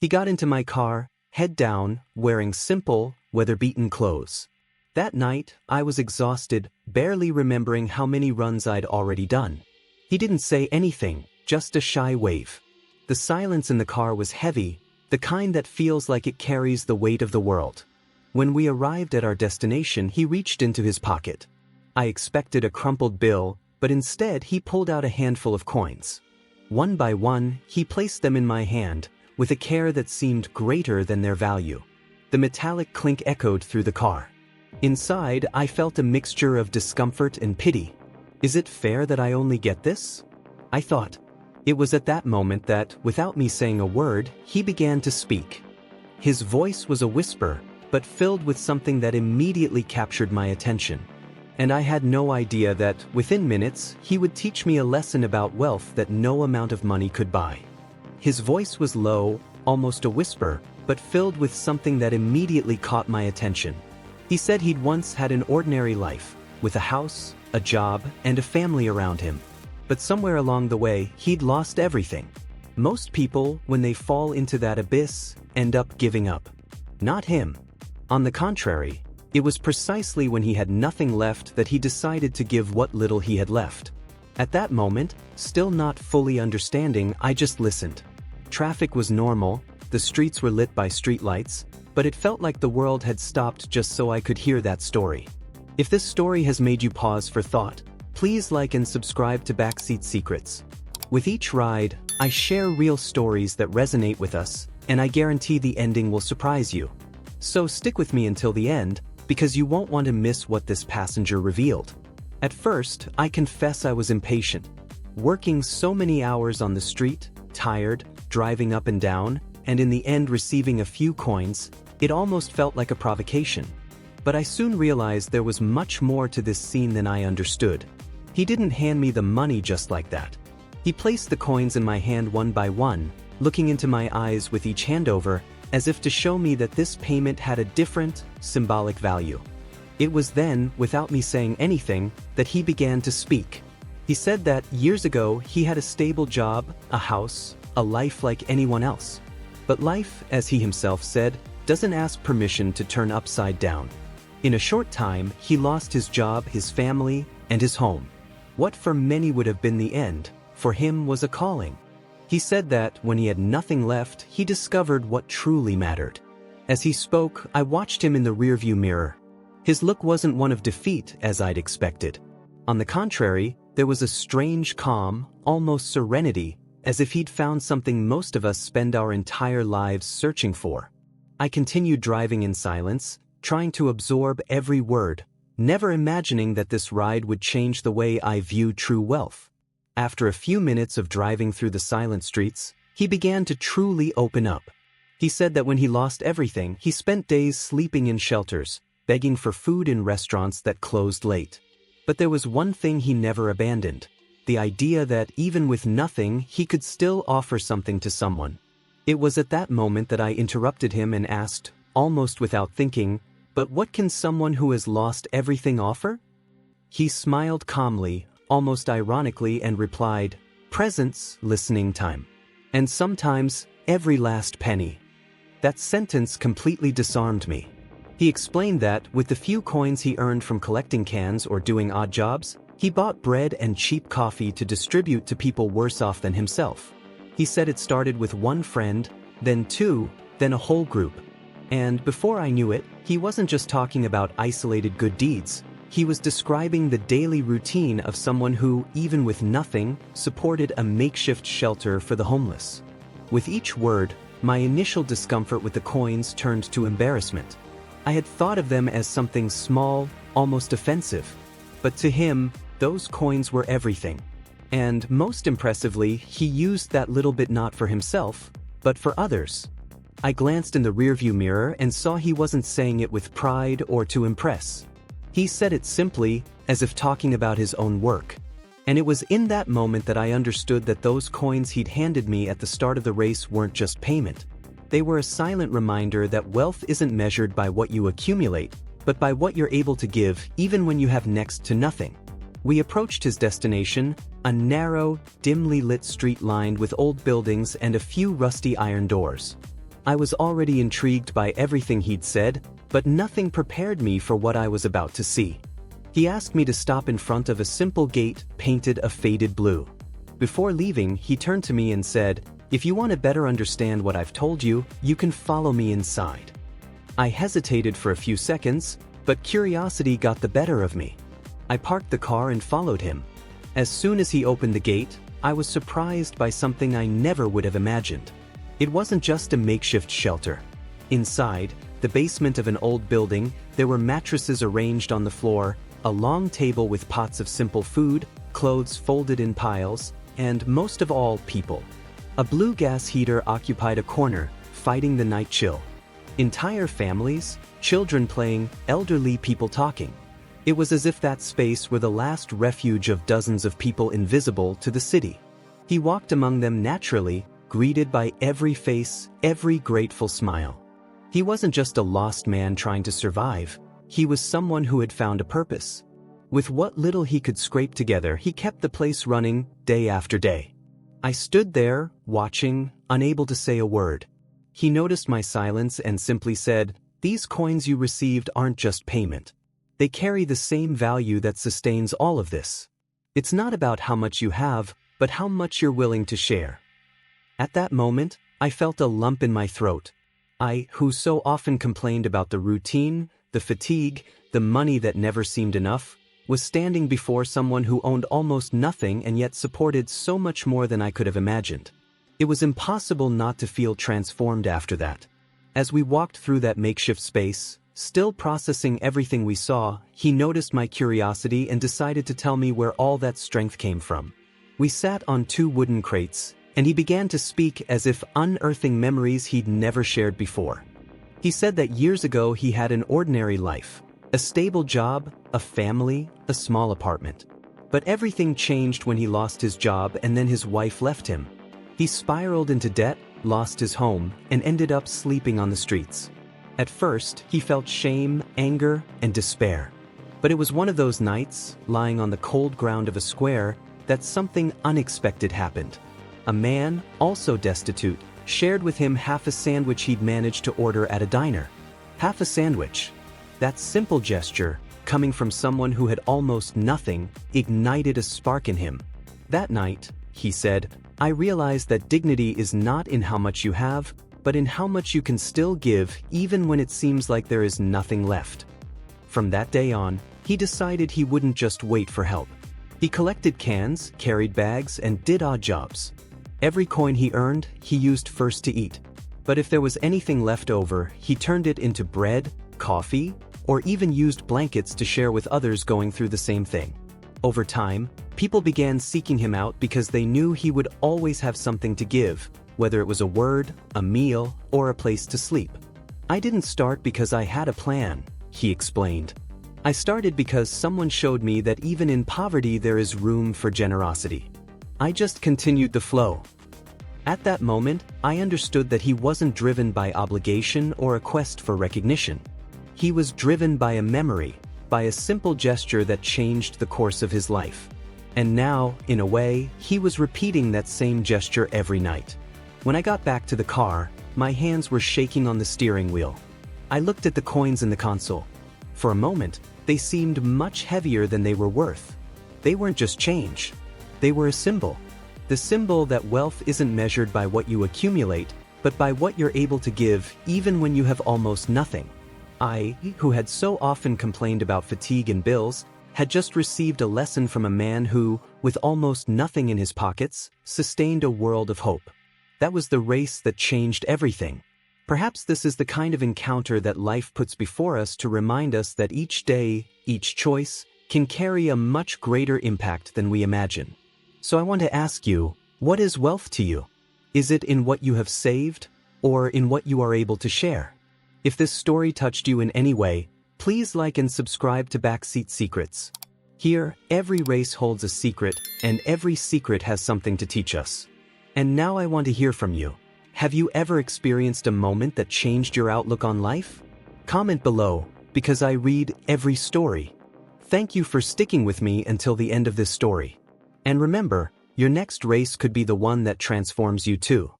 He got into my car, head down, wearing simple, weather-beaten clothes. That night, I was exhausted, barely remembering how many runs I'd already done. He didn't say anything, just a shy wave. The silence in the car was heavy, the kind that feels like it carries the weight of the world. When we arrived at our destination, he reached into his pocket. I expected a crumpled bill, but instead he pulled out a handful of coins. One by one, he placed them in my hand, with a care that seemed greater than their value. The metallic clink echoed through the car. Inside, I felt a mixture of discomfort and pity. Is it fair that I only get this? I thought. It was at that moment that, without me saying a word, he began to speak. His voice was a whisper, but filled with something that immediately captured my attention. And I had no idea that, within minutes, he would teach me a lesson about wealth that no amount of money could buy. His voice was low, almost a whisper, but filled with something that immediately caught my attention. He said he'd once had an ordinary life, with a house, a job, and a family around him. But somewhere along the way, he'd lost everything. Most people, when they fall into that abyss, end up giving up. Not him. On the contrary, it was precisely when he had nothing left that he decided to give what little he had left. At that moment, still not fully understanding, I just listened. Traffic was normal, the streets were lit by streetlights, but it felt like the world had stopped just so I could hear that story. If this story has made you pause for thought, please like and subscribe to Backseat Secrets. With each ride, I share real stories that resonate with us, and I guarantee the ending will surprise you. So stick with me until the end, because you won't want to miss what this passenger revealed. At first, I confess I was impatient. Working so many hours on the street, tired, driving up and down, and in the end receiving a few coins, it almost felt like a provocation. But I soon realized there was much more to this scene than I understood. He didn't hand me the money just like that. He placed the coins in my hand one by one, looking into my eyes with each handover, as if to show me that this payment had a different, symbolic value. It was then, without me saying anything, that he began to speak. He said that, years ago, he had a stable job, a house, a life like anyone else. But life, as he himself said, doesn't ask permission to turn upside down. In a short time, he lost his job, his family, and his home. What for many would have been the end, for him was a calling. He said that, when he had nothing left, he discovered what truly mattered. As he spoke, I watched him in the rearview mirror. His look wasn't one of defeat, as I'd expected. On the contrary, there was a strange calm, almost serenity, as if he'd found something most of us spend our entire lives searching for. I continued driving in silence, trying to absorb every word, never imagining that this ride would change the way I view true wealth. After a few minutes of driving through the silent streets, he began to truly open up. He said that when he lost everything, he spent days sleeping in shelters, begging for food in restaurants that closed late. But there was one thing he never abandoned: the idea that even with nothing, he could still offer something to someone. It was at that moment that I interrupted him and asked, almost without thinking, "But what can someone who has lost everything offer?" He smiled calmly, almost ironically, and replied, "Presence, listening time. And sometimes, every last penny." That sentence completely disarmed me. He explained that, with the few coins he earned from collecting cans or doing odd jobs, he bought bread and cheap coffee to distribute to people worse off than himself. He said it started with one friend, then two, then a whole group. And before I knew it, he wasn't just talking about isolated good deeds. He was describing the daily routine of someone who, even with nothing, supported a makeshift shelter for the homeless. With each word, my initial discomfort with the coins turned to embarrassment. I had thought of them as something small, almost offensive. But to him, those coins were everything. And most impressively, he used that little bit not for himself, but for others. I glanced in the rearview mirror and saw he wasn't saying it with pride or to impress. He said it simply, as if talking about his own work. And it was in that moment that I understood that those coins he'd handed me at the start of the race weren't just payment. They were a silent reminder that wealth isn't measured by what you accumulate, but by what you're able to give even when you have next to nothing. We approached his destination, a narrow, dimly lit street lined with old buildings and a few rusty iron doors. I was already intrigued by everything he'd said, but nothing prepared me for what I was about to see. He asked me to stop in front of a simple gate painted a faded blue. Before leaving, he turned to me and said, "If you want to better understand what I've told you, you can follow me inside." I hesitated for a few seconds, but curiosity got the better of me. I parked the car and followed him. As soon as he opened the gate, I was surprised by something I never would have imagined. It wasn't just a makeshift shelter. Inside, the basement of an old building, there were mattresses arranged on the floor, a long table with pots of simple food, clothes folded in piles, and most of all, people. A blue gas heater occupied a corner, fighting the night chill. Entire families, children playing, elderly people talking. It was as if that space were the last refuge of dozens of people invisible to the city. He walked among them naturally, greeted by every face, every grateful smile. He wasn't just a lost man trying to survive. He was someone who had found a purpose. With what little he could scrape together, he kept the place running day after day. I stood there, watching, unable to say a word. He noticed my silence and simply said, "These coins you received aren't just payment. They carry the same value that sustains all of this. It's not about how much you have, but how much you're willing to share." At that moment, I felt a lump in my throat. I, who so often complained about the routine, the fatigue, the money that never seemed enough, was standing before someone who owned almost nothing and yet supported so much more than I could have imagined. It was impossible not to feel transformed after that. As we walked through that makeshift space, still processing everything we saw, he noticed my curiosity and decided to tell me where all that strength came from. We sat on 2 wooden crates, and he began to speak as if unearthing memories he'd never shared before. He said that years ago he had an ordinary life, a stable job, a family, a small apartment. But everything changed when he lost his job and then his wife left him. He spiraled into debt, lost his home, and ended up sleeping on the streets. At first, he felt shame, anger, and despair. But it was one of those nights, lying on the cold ground of a square, that something unexpected happened. A man, also destitute, shared with him half a sandwich he'd managed to order at a diner. Half a sandwich. That simple gesture, coming from someone who had almost nothing, ignited a spark in him. That night, he said, "I realized that dignity is not in how much you have, but in how much you can still give even when it seems like there is nothing left." From that day on, he decided he wouldn't just wait for help. He collected cans, carried bags, and did odd jobs. Every coin he earned, he used first to eat. But if there was anything left over, he turned it into bread, coffee, or even used blankets to share with others going through the same thing. Over time, people began seeking him out because they knew he would always have something to give, whether it was a word, a meal, or a place to sleep. "I didn't start because I had a plan," he explained. "I started because someone showed me that even in poverty there is room for generosity. I just continued the flow." At that moment, I understood that he wasn't driven by obligation or a quest for recognition. He was driven by a memory, by a simple gesture that changed the course of his life. And now, in a way, he was repeating that same gesture every night. When I got back to the car, my hands were shaking on the steering wheel. I looked at the coins in the console. For a moment, they seemed much heavier than they were worth. They weren't just change. They were a symbol. The symbol that wealth isn't measured by what you accumulate, but by what you're able to give even when you have almost nothing. I, who had so often complained about fatigue and bills, had just received a lesson from a man who, with almost nothing in his pockets, sustained a world of hope. That was the race that changed everything. Perhaps this is the kind of encounter that life puts before us to remind us that each day, each choice, can carry a much greater impact than we imagine. So I want to ask you, what is wealth to you? Is it in what you have saved, or in what you are able to share? If this story touched you in any way, please like and subscribe to Backseat Secrets. Here, every race holds a secret, and every secret has something to teach us. And now I want to hear from you. Have you ever experienced a moment that changed your outlook on life? Comment below, because I read every story. Thank you for sticking with me until the end of this story. And remember, your next race could be the one that transforms you too.